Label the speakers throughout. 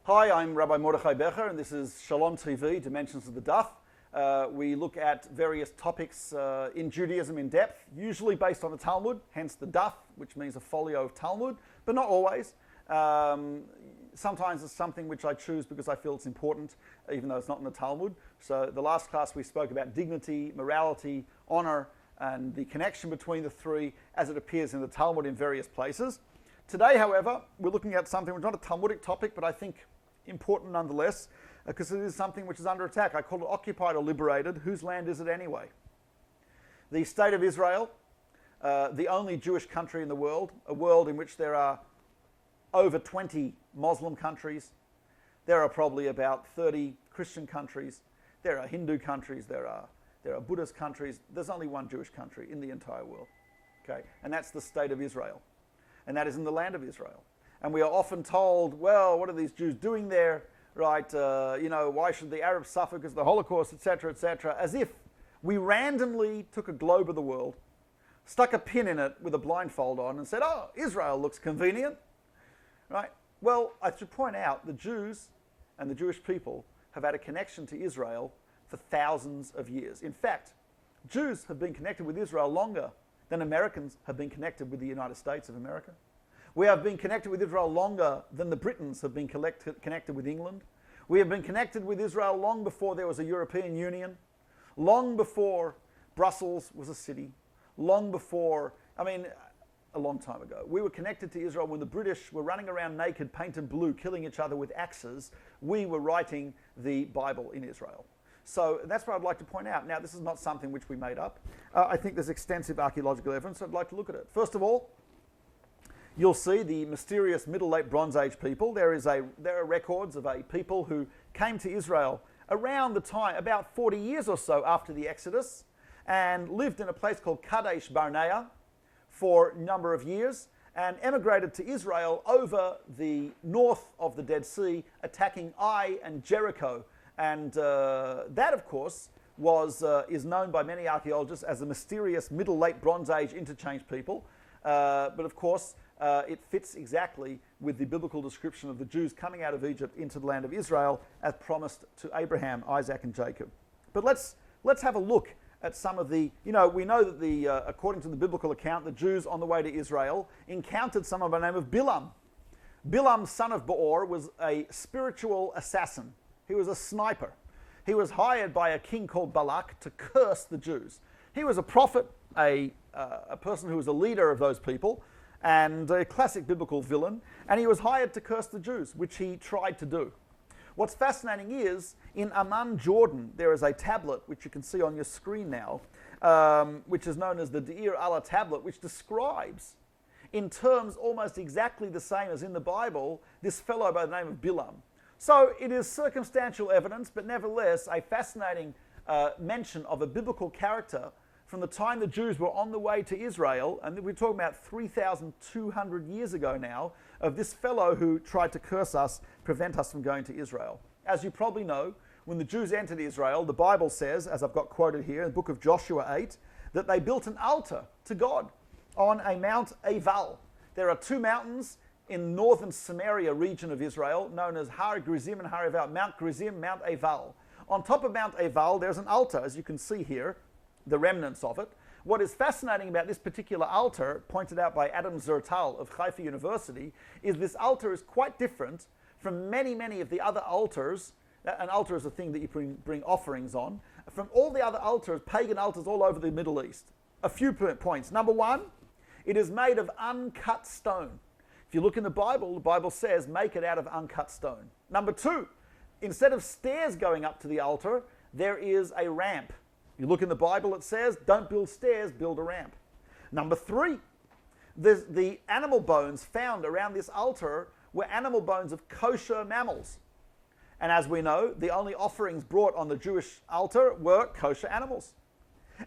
Speaker 1: Hi, I'm Rabbi Mordechai Becher, and this is Shalom TV, Dimensions of the Daf. We look at various topics in Judaism in depth, usually based on the Talmud, hence the Daf, which means a folio of Talmud, but not always. Sometimes it's something which I choose because I feel it's important, even though it's not in the Talmud. So the last class we spoke about dignity, morality, honor, and the connection between the three as it appears in the Talmud in various places. Today, however, we're looking at something which is not a Talmudic topic, but I think important nonetheless, because it is something which is under attack. I call it occupied or liberated. Whose land is it anyway? The state of Israel, the only Jewish country in the world, a world in which there are over 20 Muslim countries. There are probably about 30 Christian countries. There are Hindu countries. There are Buddhist countries. There's only one Jewish country in the entire world. Okay, and that's the state of Israel. And that is in the land of Israel. And we are often told, well, what are these Jews doing there, right? Why should the Arabs suffer because of the Holocaust, etc., etc., as if we randomly took a globe of the world, stuck a pin in it with a blindfold on and said, oh, Israel looks convenient, right? Well, I should point out the Jews and the Jewish people have had a connection to Israel for thousands of years. In fact, Jews have been connected with Israel longer than Americans have been connected with the United States of America. We have been connected with Israel longer than the Britons have been connected with England. We have been connected with Israel long before there was a European Union, long before Brussels was a city, long before, a long time ago. We were connected to Israel when the British were running around naked, painted blue, killing each other with axes. We were writing the Bible in Israel. So that's what I'd like to point out. Now, this is not something which we made up. I think there's extensive archaeological evidence, so I'd like to look at it. First of all, you'll see the mysterious Middle Late Bronze Age people. There are records of a people who came to Israel around the time, about 40 years or so after the Exodus, and lived in a place called Kadesh Barnea for a number of years, and emigrated to Israel over the north of the Dead Sea, attacking Ai and Jericho. And that, of course, is known by many archaeologists as the mysterious Middle Late Bronze Age interchange people. But of course, it fits exactly with the biblical description of the Jews coming out of Egypt into the land of Israel as promised to Abraham, Isaac, and Jacob. But let's have a look at some of the, we know that according to the biblical account, the Jews on the way to Israel encountered someone by the name of Bilam. Bilam, son of Beor, was a spiritual assassin. He was a sniper. He was hired by a king called Balak to curse the Jews. He was a prophet, a person who was a leader of those people, and a classic biblical villain, and he was hired to curse the Jews, which he tried to do. What's fascinating is, in Amman, Jordan, there is a tablet, which you can see on your screen now, which is known as the Deir Allah tablet, which describes, in terms almost exactly the same as in the Bible, this fellow by the name of Bilam. So it is circumstantial evidence, but nevertheless a fascinating mention of a biblical character from the time the Jews were on the way to Israel, and we're talking about 3,200 years ago now, of this fellow who tried to curse us, prevent us from going to Israel. As you probably know, when the Jews entered Israel, the Bible says, as I've got quoted here in the book of Joshua 8, that they built an altar to God on a Mount Eval. There are two mountains in northern Samaria region of Israel, known as Har Gerizim and Har Eval, Mount Gerizim, Mount Eval. On top of Mount Eval, there's an altar, as you can see here, the remnants of it. What is fascinating about this particular altar, pointed out by Adam Zertal of Haifa University, is this altar is quite different from many, many of the other altars. An altar is a thing that you bring offerings on. From all the other altars, pagan altars all over the Middle East. A few points. Number one, it is made of uncut stone. If you look in the Bible says, make it out of uncut stone. Number two, instead of stairs going up to the altar, there is a ramp. You look in the Bible, it says, don't build stairs, build a ramp. Number three, the animal bones found around this altar were animal bones of kosher mammals. And as we know, the only offerings brought on the Jewish altar were kosher animals.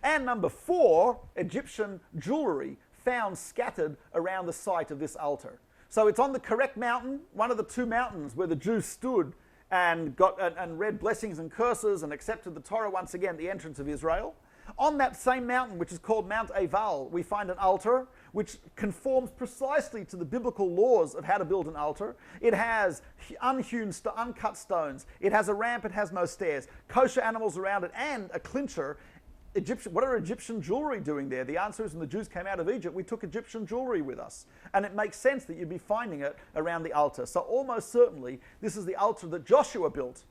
Speaker 1: And number four, Egyptian jewelry found scattered around the site of this altar. So it's on the correct mountain, one of the two mountains where the Jews stood and read blessings and curses and accepted the Torah once again at the entrance of Israel. On that same mountain, which is called Mount Eval, we find an altar which conforms precisely to the biblical laws of how to build an altar. It has uncut stones. It has a ramp. It has no stairs. Kosher animals around it and a clincher. What are Egyptian jewelry doing there? The answer is when the Jews came out of Egypt, we took Egyptian jewelry with us. And it makes sense that you'd be finding it around the altar. So almost certainly, this is the altar that Joshua built.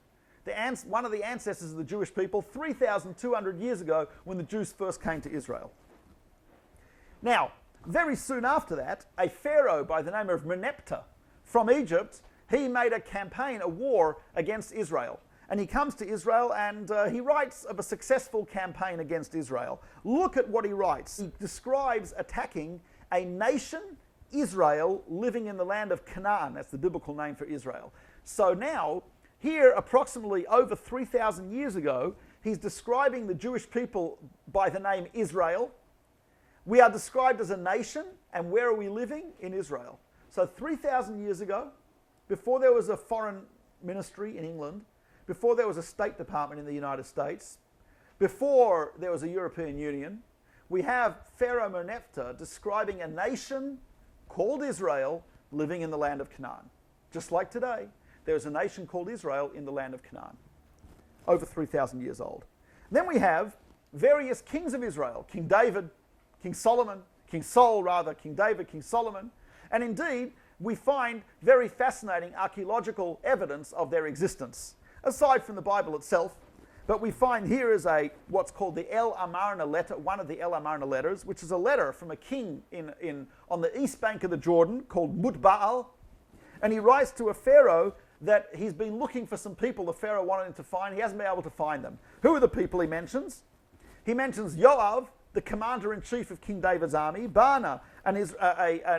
Speaker 1: One of the ancestors of the Jewish people 3,200 years ago when the Jews first came to Israel. Now, very soon after that, a pharaoh by the name of Menepta from Egypt, he made a campaign, a war against Israel. And he comes to Israel and he writes of a successful campaign against Israel. Look at what he writes. He describes attacking a nation, Israel, living in the land of Canaan. That's the biblical name for Israel. So now, here, approximately over 3,000 years ago, he's describing the Jewish people by the name Israel. We are described as a nation, and where are we living? In Israel. So 3,000 years ago, before there was a foreign ministry in England, before there was a State Department in the United States, before there was a European Union, we have Pharaoh Menepta describing a nation called Israel living in the land of Canaan. Just like today, there's a nation called Israel in the land of Canaan, over 3,000 years old. Then we have various kings of Israel, King David, King Solomon, King Saul rather, King David, King Solomon. And indeed, we find very fascinating archaeological evidence of their existence, aside from the Bible itself. But we find here is what's called the El Amarna letter, one of the El Amarna letters, which is a letter from a king on the east bank of the Jordan called Mutbaal. And he writes to a pharaoh that he's been looking for some people the pharaoh wanted him to find. He hasn't been able to find them. Who are the people he mentions? He mentions Yoav, the commander-in-chief of King David's army, Baana, an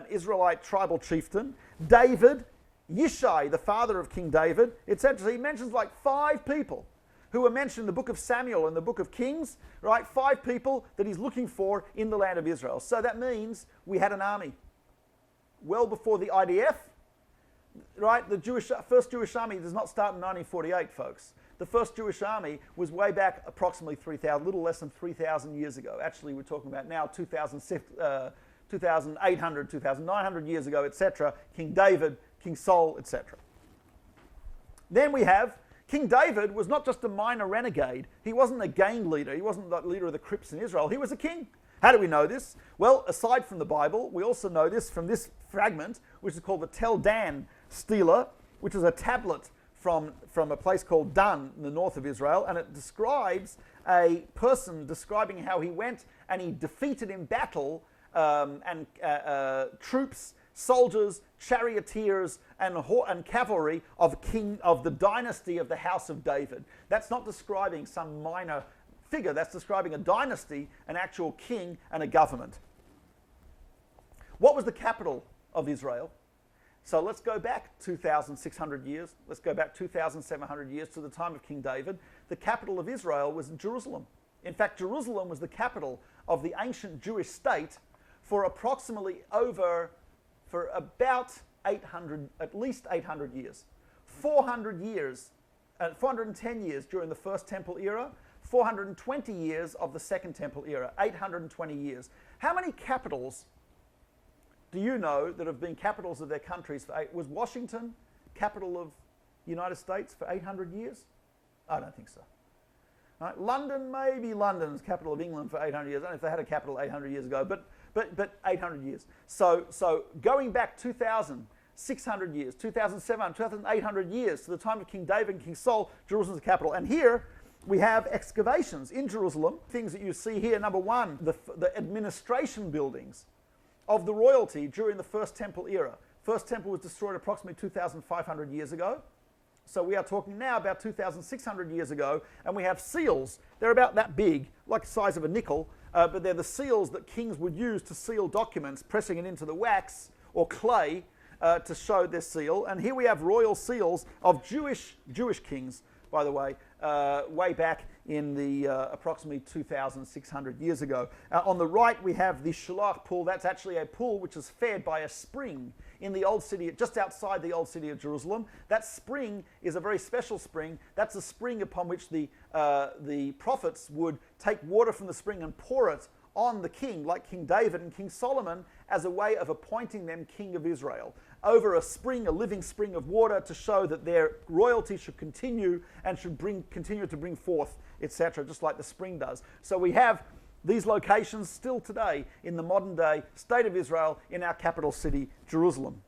Speaker 1: Israelite tribal chieftain, David, Yishai, the father of King David, etc. He mentions like 5 people who were mentioned in the book of Samuel and the book of Kings, right? 5 people that he's looking for in the land of Israel. So that means we had an army. Well before the IDF, right? The first Jewish army does not start in 1948, folks. The first Jewish army was way back approximately 3,000, little less than 3,000 years ago. Actually, we're talking about now 2,800, 2,900 years ago, etc. King David, King Saul, etc. Then we have King David was not just a minor renegade. He wasn't a gang leader. He wasn't the leader of the Crips in Israel. He was a king. How do we know this? Well, aside from the Bible, we also know this from this fragment, which is called the Tel Dan Stela, which is a tablet from a place called Dan in the north of Israel, and it describes a person describing how he went and he defeated in battle troops, soldiers, charioteers, and cavalry of the dynasty of the house of David. That's not describing some minor figure. That's describing a dynasty, an actual king, and a government. What was the capital of Israel? So let's go back 2,600 years. Let's go back 2,700 years to the time of King David. The capital of Israel was in Jerusalem. In fact, Jerusalem was the capital of the ancient Jewish state for about 800, at least 800 years. 410 years during the First Temple era, 420 years of the Second Temple era, 820 years. How many capitals do you know that have been capitals of their countries was Washington capital of the United States for 800 years? I don't think so. Right? London, maybe London's capital of England for 800 years. I don't know if they had a capital 800 years ago, but 800 years. So going back 2,600 years, 2,700, 2,800 years to the time of King David and King Saul, Jerusalem's the capital. And here we have excavations in Jerusalem. Things that you see here, number one, the administration buildings of the royalty during the First Temple era. First Temple was destroyed approximately 2,500 years ago. So we are talking now about 2,600 years ago, and we have seals. They're about that big, like the size of a nickel, but they're the seals that kings would use to seal documents, pressing it into the wax or clay to show their seal. And here we have royal seals of Jewish kings, by the way back in the approximately 2,600 years ago. On the right, we have the Shalach pool. That's actually a pool which is fed by a spring in the old city, just outside the old city of Jerusalem. That spring is a very special spring. That's a spring upon which the prophets would take water from the spring and pour it on the king, like King David and King Solomon, as a way of appointing them king of Israel, over a spring, a living spring of water, to show that their royalty should continue and should continue to bring forth, etc., just like the spring does. So we have these locations still today in the modern day state of Israel, in our capital city, Jerusalem.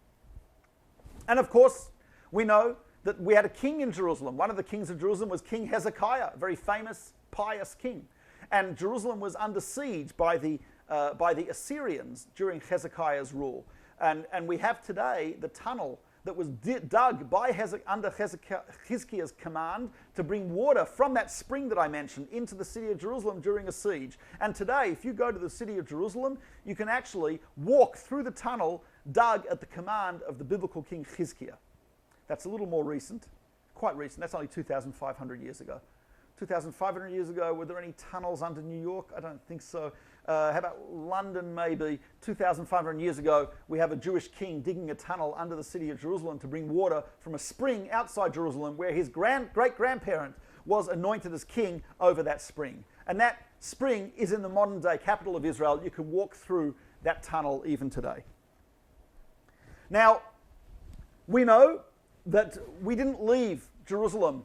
Speaker 1: And of course, we know that we had a king in Jerusalem. One of the kings of Jerusalem was King Hezekiah, a very famous, pious king. And Jerusalem was under siege by the Assyrians during Hezekiah's rule. And we have today the tunnel that was dug by under Hezekiah's command to bring water from that spring that I mentioned into the city of Jerusalem during a siege. And today, if you go to the city of Jerusalem, you can actually walk through the tunnel dug at the command of the biblical king Hezekiah. That's a little more recent, quite recent. That's only 2,500 years ago. 2,500 years ago, were there any tunnels under New York? I don't think so. How about London, maybe? 2,500 years ago, we have a Jewish king digging a tunnel under the city of Jerusalem to bring water from a spring outside Jerusalem, where his great-grandparent was anointed as king over that spring. And that spring is in the modern-day capital of Israel. You can walk through that tunnel even today. Now, we know that we didn't leave Jerusalem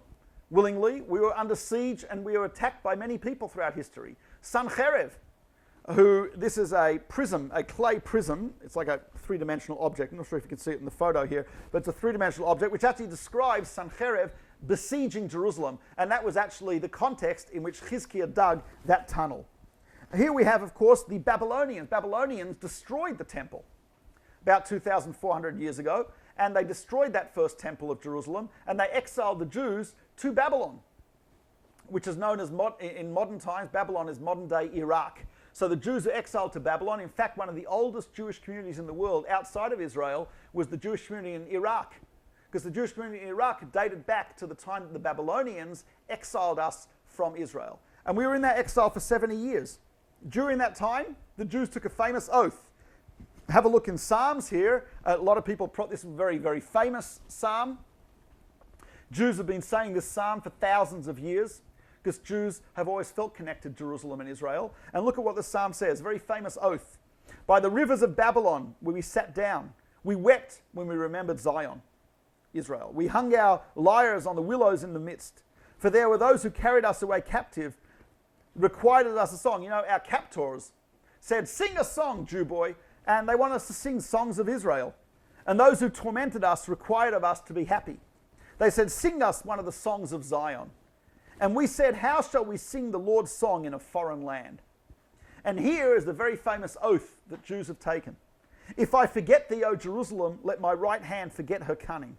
Speaker 1: willingly. We were under siege and we were attacked by many people throughout history. Sanchez, this is a prism, a clay prism. It's like a three-dimensional object. I'm not sure if you can see it in the photo here, but it's a three-dimensional object which actually describes Sanchez besieging Jerusalem. And that was actually the context in which Hezekiah dug that tunnel. Here we have, of course, the Babylonians. Babylonians destroyed the temple about 2,400 years ago, and they destroyed that first temple of Jerusalem, and they exiled the Jews to Babylon, which is known as, in modern times, Babylon is modern-day Iraq. So the Jews are exiled to Babylon. In fact, one of the oldest Jewish communities in the world outside of Israel was the Jewish community in Iraq, because the Jewish community in Iraq dated back to the time that the Babylonians exiled us from Israel. And we were in that exile for 70 years. During that time, the Jews took a famous oath. Have a look in Psalms here. A lot of people, this is a very, very famous psalm. Jews have been saying this psalm for thousands of years, because Jews have always felt connected to Jerusalem and Israel. And look at what the psalm says, very famous oath. By the rivers of Babylon, where we sat down, we wept when we remembered Zion, Israel. We hung our lyres on the willows in the midst. For there were those who carried us away captive, requited us a song. You know, our captors said, sing a song, Jew boy. And they want us to sing songs of Israel. And those who tormented us required of us to be happy. They said, sing us one of the songs of Zion. And we said, how shall we sing the Lord's song in a foreign land? And here is the very famous oath that Jews have taken. If I forget thee, O Jerusalem, let my right hand forget her cunning.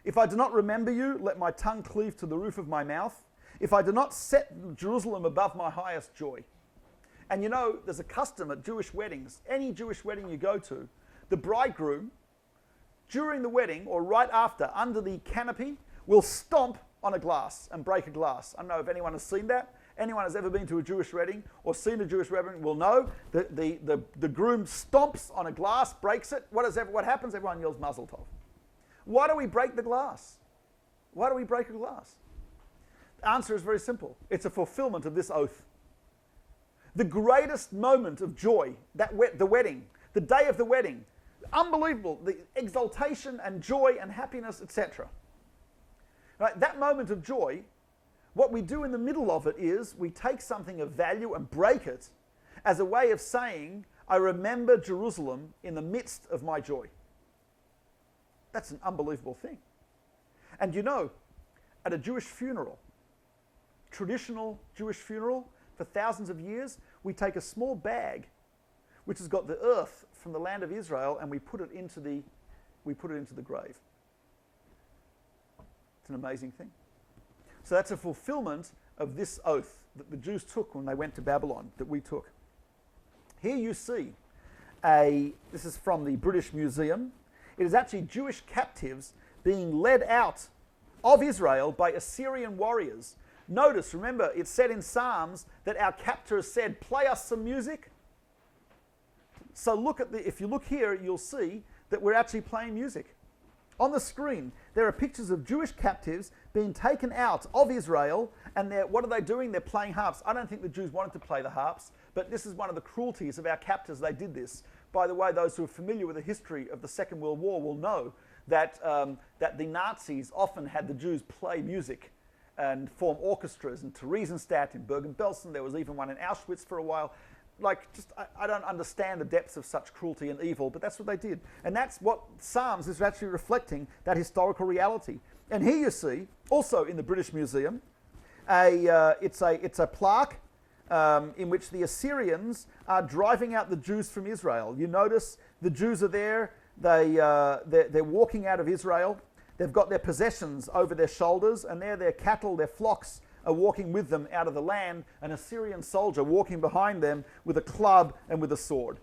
Speaker 1: If I do not remember you, let my tongue cleave to the roof of my mouth. If I do not set Jerusalem above my highest joy. And you know, there's a custom at Jewish weddings. Any Jewish wedding you go to, the bridegroom, during the wedding or right after, under the canopy, will stomp on a glass and break a glass. I don't know if anyone has seen that. Anyone has ever been to a Jewish wedding or seen a Jewish wedding will know that the groom stomps on a glass, breaks it. What happens? Everyone yells Mazel Tov. Why do we break the glass? Why do we break a glass? The answer is very simple. It's a fulfillment of this oath. The greatest moment of joy, the wedding, the day of the wedding, unbelievable, the exaltation and joy and happiness, etc. Right, that moment of joy, what we do in the middle of it is we take something of value and break it as a way of saying, I remember Jerusalem in the midst of my joy. That's an unbelievable thing. And you know, at a Jewish funeral, traditional Jewish funeral, for thousands of years, we take a small bag which has got the earth from the land of Israel and we put it into the grave. It's an amazing thing. So that's a fulfillment of this oath that the Jews took when they went to Babylon, that we took. Here you see this is from the British Museum. It is actually Jewish captives being led out of Israel by Assyrian warriors. Notice, remember, it said in Psalms that our captor said, play us some music. So if you look here, you'll see that we're actually playing music. On the screen, there are pictures of Jewish captives being taken out of Israel, and what are they doing? They're playing harps. I don't think the Jews wanted to play the harps, but this is one of the cruelties of our captors. They did this. By the way, those who are familiar with the history of the Second World War will know that the Nazis often had the Jews play music and form orchestras in Theresienstadt, in Bergen-Belsen. There was even one in Auschwitz for a while. I don't understand the depths of such cruelty and evil, but that's what they did. And that's what Psalms is actually reflecting, that historical reality. And here you see, also in the British Museum, it's a plaque in which the Assyrians are driving out the Jews from Israel. You notice the Jews are there, they're walking out of Israel, they've got their possessions over their shoulders, and there their cattle, their flocks, are walking with them out of the land, an Assyrian soldier walking behind them with a club and with a sword.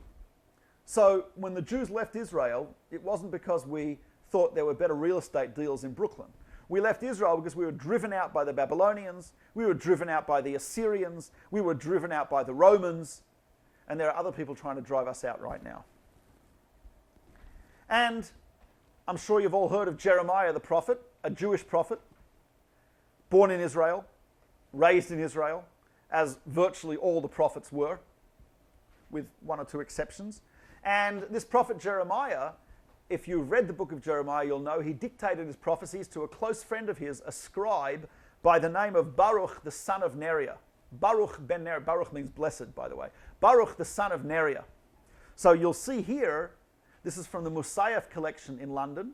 Speaker 1: So when the Jews left Israel, it wasn't because we thought there were better real estate deals in Brooklyn. We left Israel because we were driven out by the Babylonians, we were driven out by the Assyrians, we were driven out by the Romans, and there are other people trying to drive us out right now. And I'm sure you've all heard of Jeremiah the prophet, a Jewish prophet, born in Israel, raised in Israel, as virtually all the prophets were, with one or two exceptions. And this prophet Jeremiah, if you've read the book of Jeremiah, you'll know he dictated his prophecies to a close friend of his, a scribe by the name of Baruch, the son of Neriah. Baruch ben Neriah. Baruch means blessed, by the way. Baruch, the son of Neriah. So you'll see here, this is from the Musayef collection in London.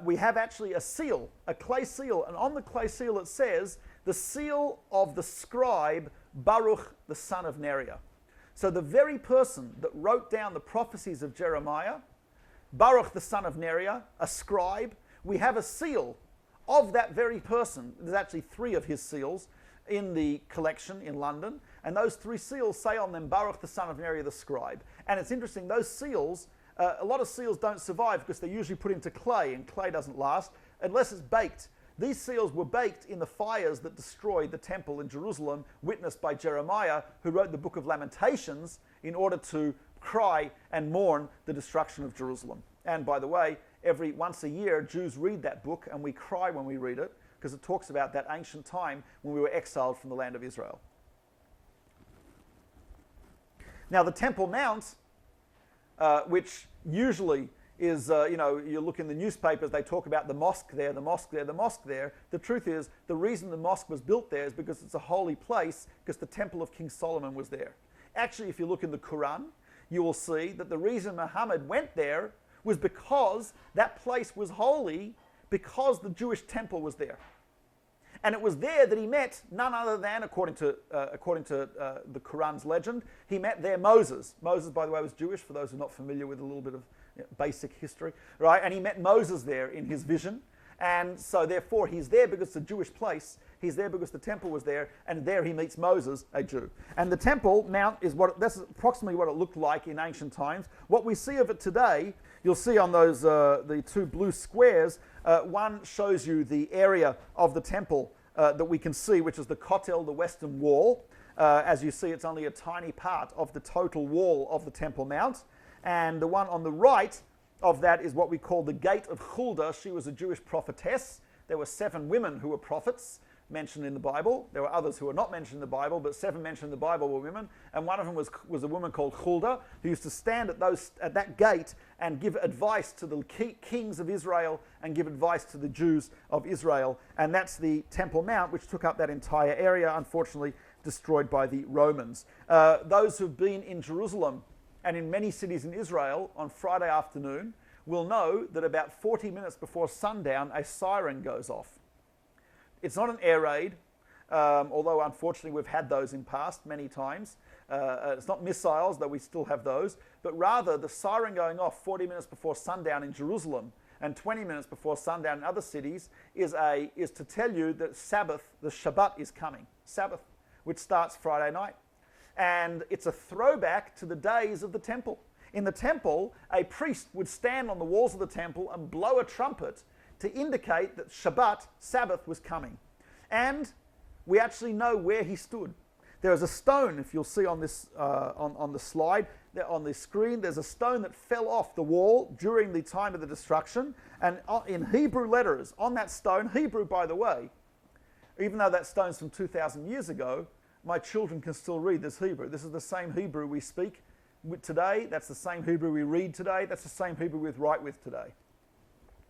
Speaker 1: We have actually a seal, a clay seal, and on the clay seal it says, the seal of the scribe Baruch, the son of Neriah. So the very person that wrote down the prophecies of Jeremiah, Baruch, the son of Neriah, a scribe, we have a seal of that very person. There's actually 3 of his seals in the collection in London, and those 3 seals say on them, Baruch, the son of Neriah, the scribe. And it's interesting, those seals, a lot of seals don't survive because they're usually put into clay, and clay doesn't last unless it's baked. These seals were baked in the fires that destroyed the temple in Jerusalem, witnessed by Jeremiah, who wrote the book of Lamentations in order to cry and mourn the destruction of Jerusalem. And by the way, once a year, Jews read that book, and we cry when we read it, because it talks about that ancient time when we were exiled from the land of Israel. Now, the Temple Mount, which usually is, you look in the newspapers, they talk about the mosque there, the mosque there, the mosque there. The truth is, the reason the mosque was built there is because it's a holy place, because the temple of King Solomon was there. Actually, if you look in the Quran, you will see that the reason Muhammad went there was because that place was holy, because the Jewish temple was there. And it was there that he met none other than, according to the Quran's legend, he met there Moses. Moses, by the way, was Jewish, for those who are not familiar with a little bit of basic history, right? And he met Moses there in his vision. And so therefore he's there because it's a Jewish place. He's there because the temple was there, and there he meets Moses, a Jew. And the Temple Mount that's approximately what it looked like in ancient times. What we see of it today, you'll see on those the 2 blue squares, one shows you the area of the temple that we can see, which is the Kotel, the western wall. As you see, it's only a tiny part of the total wall of the Temple Mount. And the one on the right of that is what we call the Gate of Huldah. She was a Jewish prophetess. There were 7 women who were prophets mentioned in the Bible. There were others who were not mentioned in the Bible, but 7 mentioned in the Bible were women. And one of them was a woman called Huldah, who used to stand at that gate and give advice to the kings of Israel and give advice to the Jews of Israel. And that's the Temple Mount, which took up that entire area, unfortunately destroyed by the Romans. Those who've been in Jerusalem and in many cities in Israel on Friday afternoon will know that about 40 minutes before sundown, a siren goes off. It's not an air raid, although unfortunately we've had those in past many times. It's not missiles, though we still have those, but rather the siren going off 40 minutes before sundown in Jerusalem and 20 minutes before sundown in other cities is to tell you that Sabbath, the Shabbat, is coming. Sabbath, which starts Friday night. And it's a throwback to the days of the temple. In the temple, a priest would stand on the walls of the temple and blow a trumpet to indicate that Shabbat, Sabbath, was coming. And we actually know where he stood. There is a stone, if you'll see on this on the slide, there on the screen, there's a stone that fell off the wall during the time of the destruction, and in Hebrew letters on that stone, Hebrew, by the way, even though that stone's from 2,000 years ago, my children can still read this Hebrew. This is the same Hebrew we speak today. That's the same Hebrew we read today. That's the same Hebrew we write with today.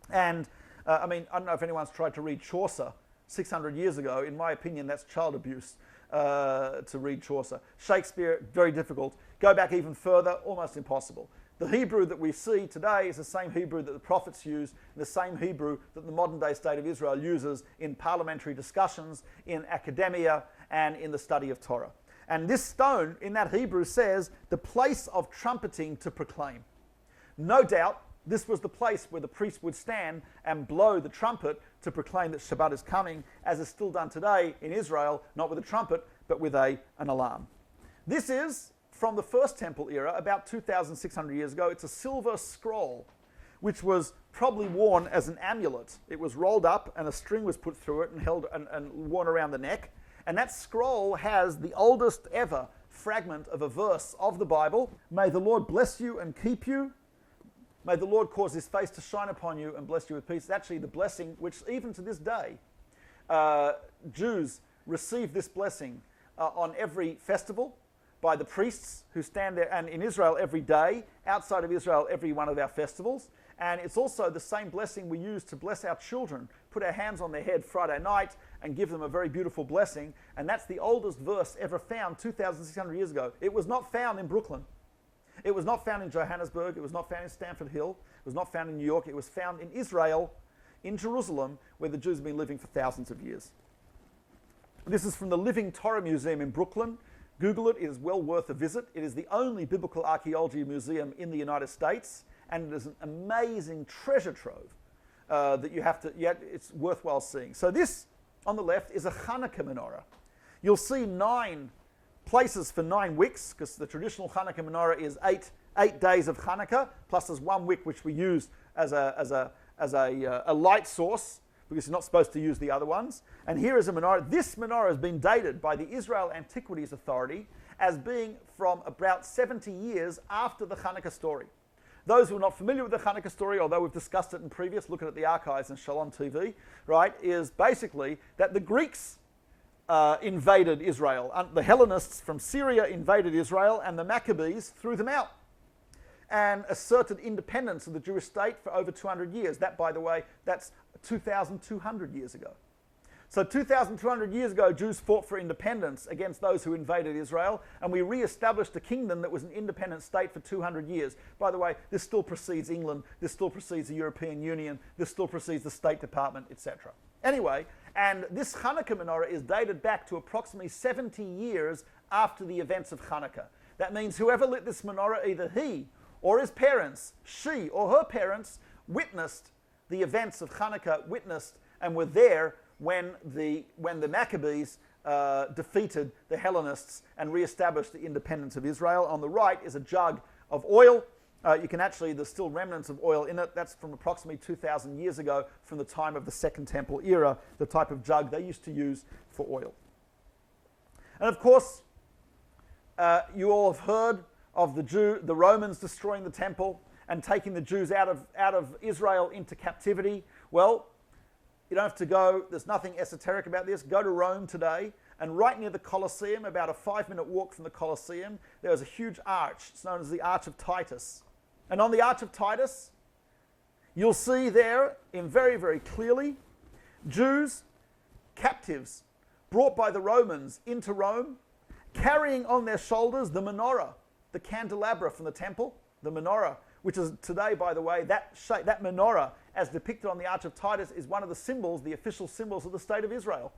Speaker 1: And I don't know if anyone's tried to read Chaucer 600 years ago. In my opinion, that's child abuse to read Chaucer. Shakespeare, very difficult. Go back even further, almost impossible. The Hebrew that we see today is the same Hebrew that the prophets used, and the same Hebrew that the modern day state of Israel uses in parliamentary discussions, in academia, and in the study of Torah. And this stone in that Hebrew says, the place of trumpeting to proclaim. No doubt, this was the place where the priest would stand and blow the trumpet to proclaim that Shabbat is coming, as is still done today in Israel, not with a trumpet, but with an alarm. This is from the First Temple era, about 2,600 years ago. It's a silver scroll, which was probably worn as an amulet. It was rolled up and a string was put through it and held and worn around the neck. And that scroll has the oldest ever fragment of a verse of the Bible. May the Lord bless you and keep you. May the Lord cause his face to shine upon you and bless you with peace. It's actually the blessing which even to this day, Jews receive this blessing on every festival by the priests who stand there, and in Israel every day, outside of Israel every one of our festivals. And it's also the same blessing we use to bless our children, put our hands on their head Friday night and give them a very beautiful blessing. And that's the oldest verse ever found 2,600 years ago. It was not found in Brooklyn. It was not found in Johannesburg. It was not found in Stamford Hill. It was not found in New York. It was found in Israel, in Jerusalem, where the Jews have been living for thousands of years. This is from the Living Torah Museum in Brooklyn. Google it. It is well worth a visit. It is the only biblical archaeology museum in the United States, and it is an amazing treasure trove that you have to, yet it's worthwhile seeing. So this, on the left, is a Hanukkah menorah. You'll see 9 places for 9 wicks, because the traditional Hanukkah menorah is 8 days of Hanukkah, plus there's 1 wick which we use as a light source, because you're not supposed to use the other ones. And here is a menorah. This menorah has been dated by the Israel Antiquities Authority as being from about 70 years after the Hanukkah story. Those who are not familiar with the Hanukkah story, although we've discussed it in previous, looking at the archives and Shalom TV, right, is basically that the Greeks invaded Israel. The Hellenists from Syria invaded Israel, and the Maccabees threw them out and asserted independence of the Jewish state for over 200 years. That, by the way, that's 2,200 years ago. So 2,200 years ago, Jews fought for independence against those who invaded Israel, and we re-established a kingdom that was an independent state for 200 years. By the way, this still precedes England, this still precedes the European Union, this still precedes the State Department, etc. Anyway, and this Hanukkah menorah is dated back to approximately 70 years after the events of Hanukkah. That means whoever lit this menorah, either he or his parents, she or her parents, witnessed the events of Hanukkah, witnessed and were there when the Maccabees defeated the Hellenists and re-established the independence of Israel. On the right is a jug of oil. You can actually, there's still remnants of oil in it. That's from approximately 2,000 years ago, from the time of the Second Temple era, the type of jug they used to use for oil. And of course, you all have heard of the Romans destroying the temple and taking the Jews out of Israel into captivity. Well, you don't have to go, there's nothing esoteric about this. Go to Rome today, and right near the Colosseum, about a 5-minute walk from the Colosseum, there is a huge arch. It's known as the Arch of Titus. And on the Arch of Titus, you'll see there, in very, very clearly, Jews, captives, brought by the Romans into Rome, carrying on their shoulders the menorah, the candelabra from the temple, the menorah, which is today, by the way, that shape, that menorah, as depicted on the Arch of Titus, is one of the symbols, the official symbols of the State of Israel.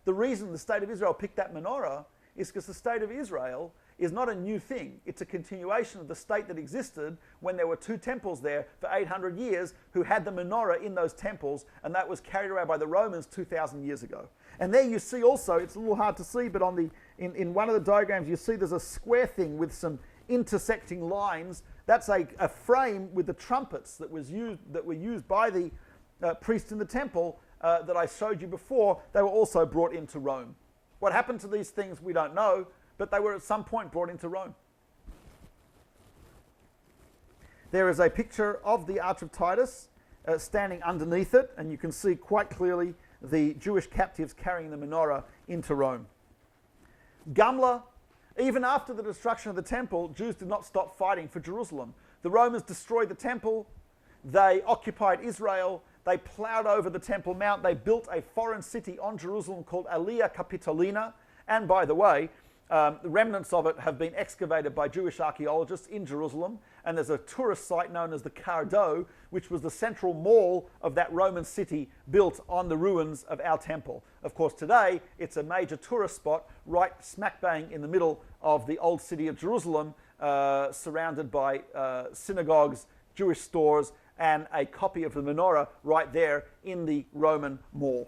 Speaker 1: The reason the State of Israel picked that menorah is because the State of Israel is not a new thing. It's a continuation of the state that existed when there were 2 temples there for 800 years who had the menorah in those temples, and that was carried around by the Romans 2,000 years ago. And there you see also, it's a little hard to see, but on in one of the diagrams you see there's a square thing with some intersecting lines. That's a frame with the trumpets that were used by the priests in the temple that I showed you before, they were also brought into Rome. What happened to these things, we don't know, but they were at some point brought into Rome. There is a picture of the Arch of Titus standing underneath it, and you can see quite clearly the Jewish captives carrying the menorah into Rome. Gamla, even after the destruction of the temple, Jews did not stop fighting for Jerusalem. The Romans destroyed the temple, they occupied Israel, they plowed over the Temple Mount, they built a foreign city on Jerusalem called Aelia Capitolina, and by the way, the remnants of it have been excavated by Jewish archaeologists in Jerusalem, and there's a tourist site known as the Cardo, which was the central mall of that Roman city built on the ruins of our temple. Of course, today it's a major tourist spot right smack bang in the middle of the old city of Jerusalem, surrounded by synagogues, Jewish stores, and a copy of the menorah right there in the Roman mall.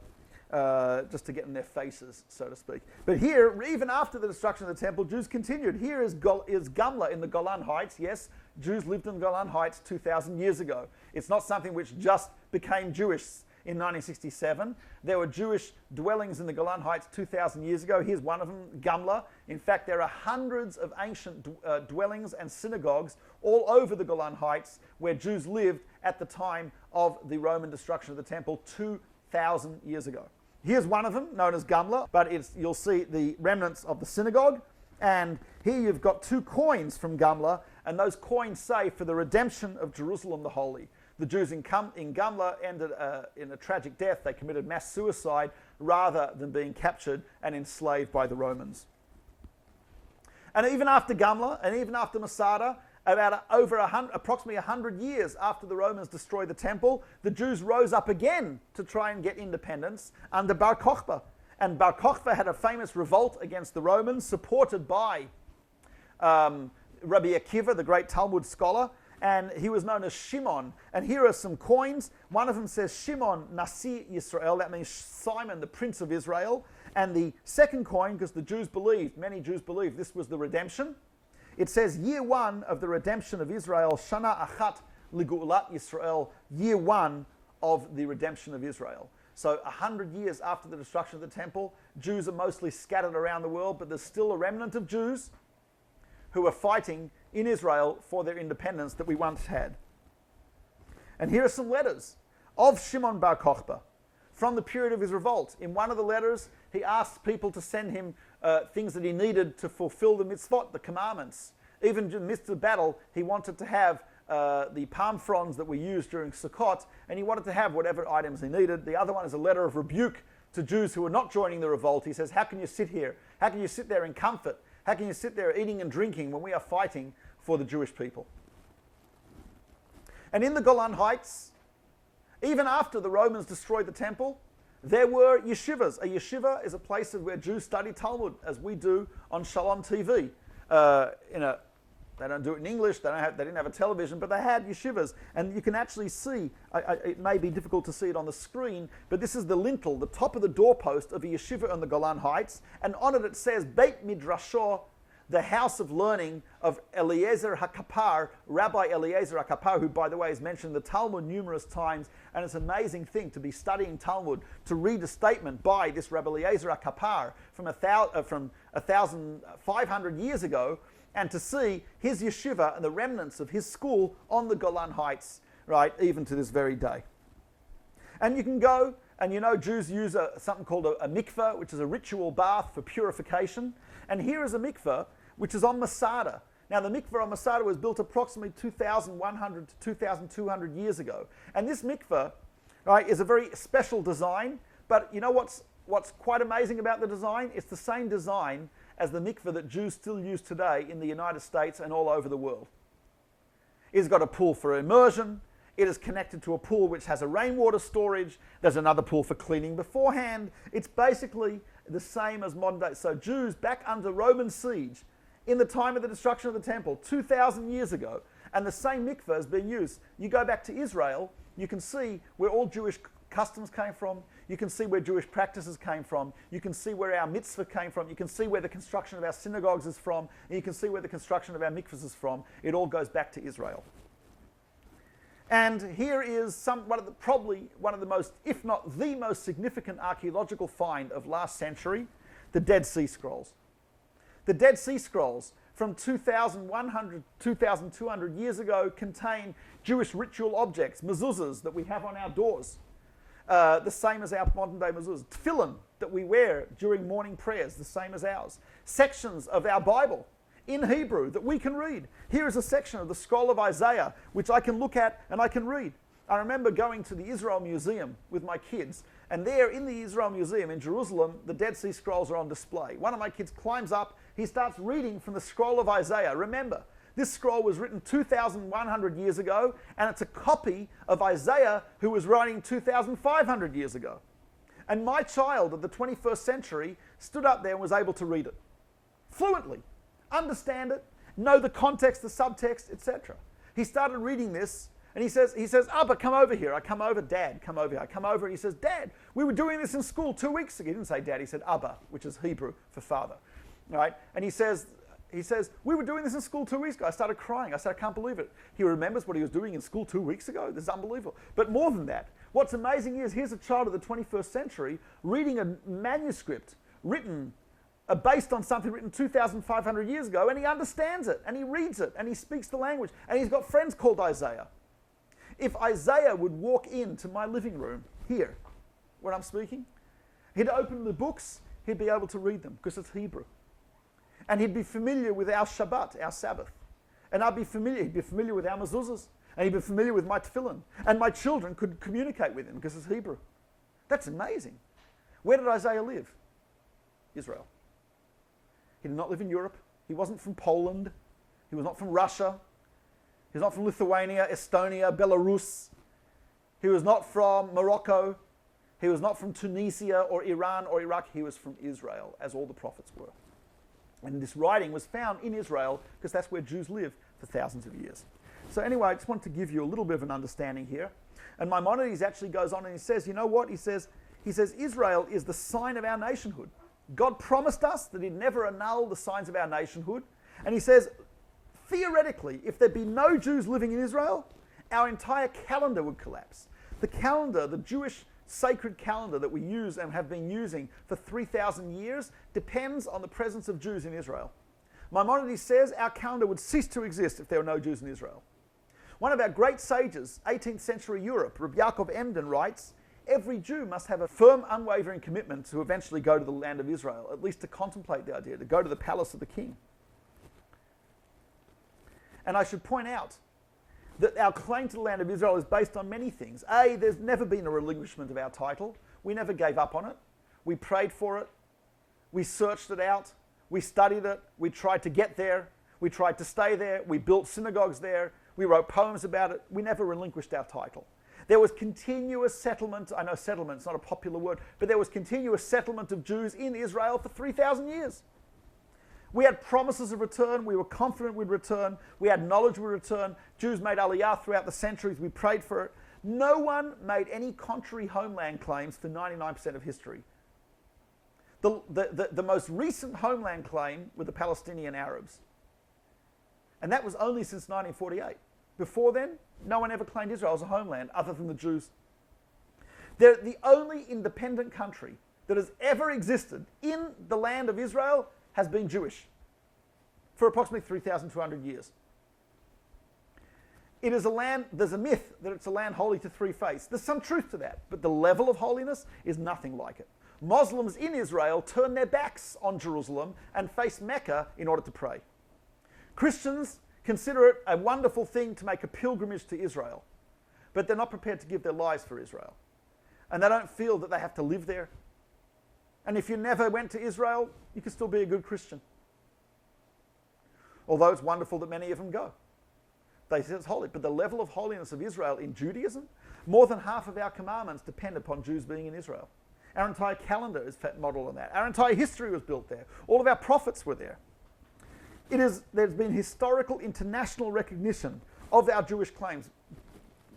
Speaker 1: Just to get in their faces, so to speak. But here, even after the destruction of the temple, Jews continued. Here is Gamla in the Golan Heights. Yes, Jews lived in the Golan Heights 2,000 years ago. It's not something which just became Jewish in 1967. There were Jewish dwellings in the Golan Heights 2,000 years ago. Here's one of them, Gamla. In fact, there are hundreds of ancient dwellings and synagogues all over the Golan Heights where Jews lived at the time of the Roman destruction of the temple 2,000 years ago. Here's one of them, known as Gamla, but you'll see the remnants of the synagogue. And here you've got 2 coins from Gamla, and those coins say, for the redemption of Jerusalem the Holy. The Jews in Gamla ended in a tragic death. They committed mass suicide rather than being captured and enslaved by the Romans. And even after Gamla, and even after Masada, about approximately 100 years after the Romans destroyed the temple, the Jews rose up again to try and get independence under Bar Kokhba. And Bar Kokhba had a famous revolt against the Romans, supported by Rabbi Akiva, the great Talmud scholar, and he was known as Shimon. And here are some coins. One of them says Shimon Nasi Yisrael, that means Simon, the Prince of Israel. And the second coin, because the Jews believed, many Jews believed this was the redemption, it says year 1 of the redemption of Israel, Shana Achat Ligulat Yisrael, year 1 of the redemption of Israel. So 100 years after the destruction of the temple, Jews are mostly scattered around the world, but there's still a remnant of Jews who are fighting in Israel for their independence that we once had. And here are some letters of Shimon Bar Kokhba from the period of his revolt. In one of the letters, he asked people to send him things that he needed to fulfill the mitzvot, the commandments. Even in the midst of battle, he wanted to have the palm fronds that we used during Sukkot, and he wanted to have whatever items he needed. The other one is a letter of rebuke to Jews who were not joining the revolt. He says, how can you sit here? How can you sit there in comfort? How can you sit there eating and drinking when we are fighting for the Jewish people? And in the Golan Heights, even after the Romans destroyed the temple, there were yeshivas. A yeshiva is a place where Jews study Talmud, as we do on Shalom TV. They don't do it in English, they didn't have a television, but they had yeshivas. And you can actually see, it may be difficult to see it on the screen, but this is the lintel, the top of the doorpost of a yeshiva on the Golan Heights, and on it says, Beit Midrasho, the house of learning of Eliezer HaKapar, Rabbi Eliezer HaKapar, who, by the way, is mentioned in the Talmud numerous times, and it's an amazing thing to be studying Talmud, to read a statement by this Rabbi Eliezer HaKapar from 1,500 years ago, and to see his yeshiva and the remnants of his school on the Golan Heights, right, even to this very day. And you can go, and you know Jews use something called a mikvah, which is a ritual bath for purification. And here is a mikvah, which is on Masada. Now, the mikvah on Masada was built approximately 2,100 to 2,200 years ago. And this mikvah, right, is a very special design. But you know what's quite amazing about the design? It's the same design as the mikvah that Jews still use today in the United States and all over the world. It's got a pool for immersion. It is connected to a pool which has a rainwater storage. There's another pool for cleaning beforehand. It's basically the same as modern day. So Jews back under Roman siege in the time of the destruction of the temple 2,000 years ago, and the same mikvah is being used. You go back to Israel, you can see where all Jewish customs came from. You can see where Jewish practices came from. You can see where our mitzvah came from. You can see where the construction of our synagogues is from. And you can see where the construction of our mikvahs is from. It all goes back to Israel. And here is probably one of the most, if not the most significant archaeological find of last century, the Dead Sea Scrolls. The Dead Sea Scrolls from 2,100, 2,200 years ago contain Jewish ritual objects, mezuzahs that we have on our doors, the same as our modern day mezuzahs. Tefillin that we wear during morning prayers, the same as ours. Sections of our Bible in Hebrew that we can read. Here is a section of the scroll of Isaiah, which I can look at and I can read. I remember going to the Israel Museum with my kids, and there in the Israel Museum in Jerusalem, the Dead Sea Scrolls are on display. One of my kids climbs up, he starts reading from the scroll of Isaiah. Remember, this scroll was written 2,100 years ago, and it's a copy of Isaiah who was writing 2,500 years ago. And my child of the 21st century stood up there and was able to read it fluently, understand it, know the context, the subtext, etc. He started reading this, and he says, Abba, come over here. I come over, Dad, come over here. I come over, and he says, Dad, we were doing this in school 2 weeks ago. He didn't say Dad, he said Abba, which is Hebrew for father. Right? And he says, we were doing this in school 2 weeks ago. I started crying. I said, I can't believe it. He remembers what he was doing in school 2 weeks ago. This is unbelievable. But more than that, what's amazing is here's a child of the 21st century reading a manuscript written based on something written 2,500 years ago, and he understands it, and he reads it, and he speaks the language, and he's got friends called Isaiah. If Isaiah would walk into my living room here, where I'm speaking, he'd open the books, he'd be able to read them, because it's Hebrew. And he'd be familiar with our Shabbat, our Sabbath. And he'd be familiar with our mezuzahs, and he'd be familiar with my tefillin. And my children could communicate with him, because it's Hebrew. That's amazing. Where did Isaiah live? Israel. He did not live in Europe. He wasn't from Poland. He was not from Russia. He was not from Lithuania, Estonia, Belarus. He was not from Morocco. He was not from Tunisia or Iran or Iraq. He was from Israel, as all the prophets were. And this writing was found in Israel because that's where Jews lived for thousands of years. So anyway, I just want to give you a little bit of an understanding here. And Maimonides actually goes on and he says, you know what? He says Israel is the sign of our nationhood. God promised us that he'd never annul the signs of our nationhood. And he says, theoretically, if there'd be no Jews living in Israel, our entire calendar would collapse. The calendar, the Jewish sacred calendar that we use and have been using for 3,000 years, depends on the presence of Jews in Israel. Maimonides says our calendar would cease to exist if there were no Jews in Israel. One of our great sages, 18th century Europe, Rabbi Yaakov Emden, writes, every Jew must have a firm, unwavering commitment to eventually go to the land of Israel, at least to contemplate the idea, to go to the palace of the king. And I should point out that our claim to the land of Israel is based on many things. A, there's never been a relinquishment of our title. We never gave up on it. We prayed for it. We searched it out. We studied it. We tried to get there. We tried to stay there. We built synagogues there. We wrote poems about it. We never relinquished our title. There was continuous settlement. I know settlement's not a popular word, but there was continuous settlement of Jews in Israel for 3,000 years. We had promises of return. We were confident we'd return. We had knowledge we'd return. Jews made aliyah throughout the centuries. We prayed for it. No one made any contrary homeland claims for 99% of history. The most recent homeland claim were the Palestinian Arabs. And that was only since 1948. Before then, no one ever claimed Israel as a homeland other than the Jews. They're the only independent country that has ever existed in the land of Israel has been Jewish for approximately 3,200 years. It is a land, there's a myth that it's a land holy to three faiths. There's some truth to that, but the level of holiness is nothing like it. Muslims in Israel turn their backs on Jerusalem and face Mecca in order to pray. Christians consider it a wonderful thing to make a pilgrimage to Israel, but they're not prepared to give their lives for Israel. And they don't feel that they have to live there. And if you never went to Israel, you can still be a good Christian. Although it's wonderful that many of them go. They say it's holy, but the level of holiness of Israel in Judaism, more than half of our commandments depend upon Jews being in Israel. Our entire calendar is modeled on that. Our entire history was built there. All of our prophets were there. There's been historical international recognition of our Jewish claims.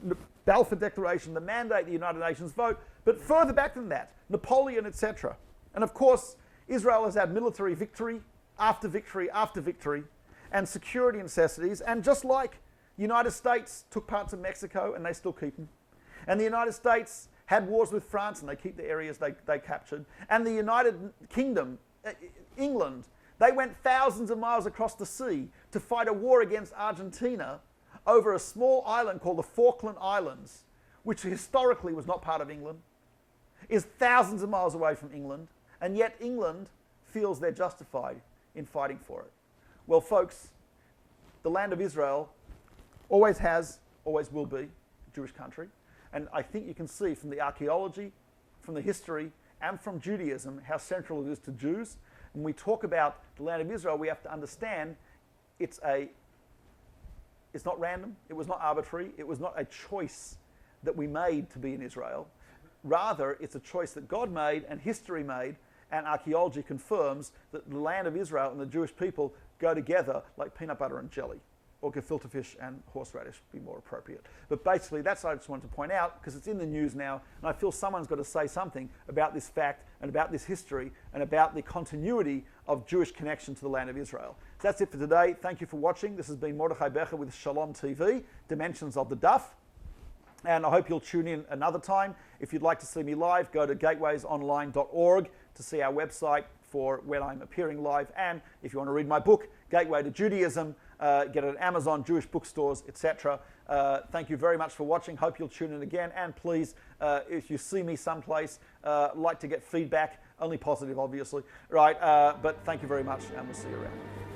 Speaker 1: The Balfour Declaration, the mandate, the United Nations vote, but further back than that, Napoleon, etc. And of course, Israel has had military victory after victory after victory, and security necessities. And just like The United States took parts of Mexico and they still keep them. And the United States had wars with France and they keep the areas they captured. And the United Kingdom, England, they went thousands of miles across the sea to fight a war against Argentina over a small island called the Falkland Islands, which historically was not part of England, is thousands of miles away from England, and yet England feels they're justified in fighting for it. Well, folks, the land of Israel always has, always will be a Jewish country. And I think you can see from the archaeology, from the history, and from Judaism how central it is to Jews. When we talk about the land of Israel, we have to understand it's not random, it was not arbitrary, it was not a choice that we made to be in Israel. Rather, it's a choice that God made and history made, and archaeology confirms that the land of Israel and the Jewish people go together like peanut butter and jelly, or gefilte fish and horseradish would be more appropriate. But basically, that's what I just wanted to point out, because it's in the news now, and I feel someone's got to say something about this fact and about this history and about the continuity of Jewish connection to the land of Israel. So that's it for today. Thank you for watching. This has been Mordechai Becher with Shalom TV, Dimensions of the Duff. And I hope you'll tune in another time. If you'd like to see me live, go to gatewaysonline.org to see our website for when I'm appearing live. And if you want to read my book, Gateway to Judaism, get it at Amazon, Jewish bookstores, etc. Thank you very much for watching. Hope you'll tune in again. And please, if you see me someplace, like to get feedback, only positive, obviously. Right, but thank you very much, and we'll see you around.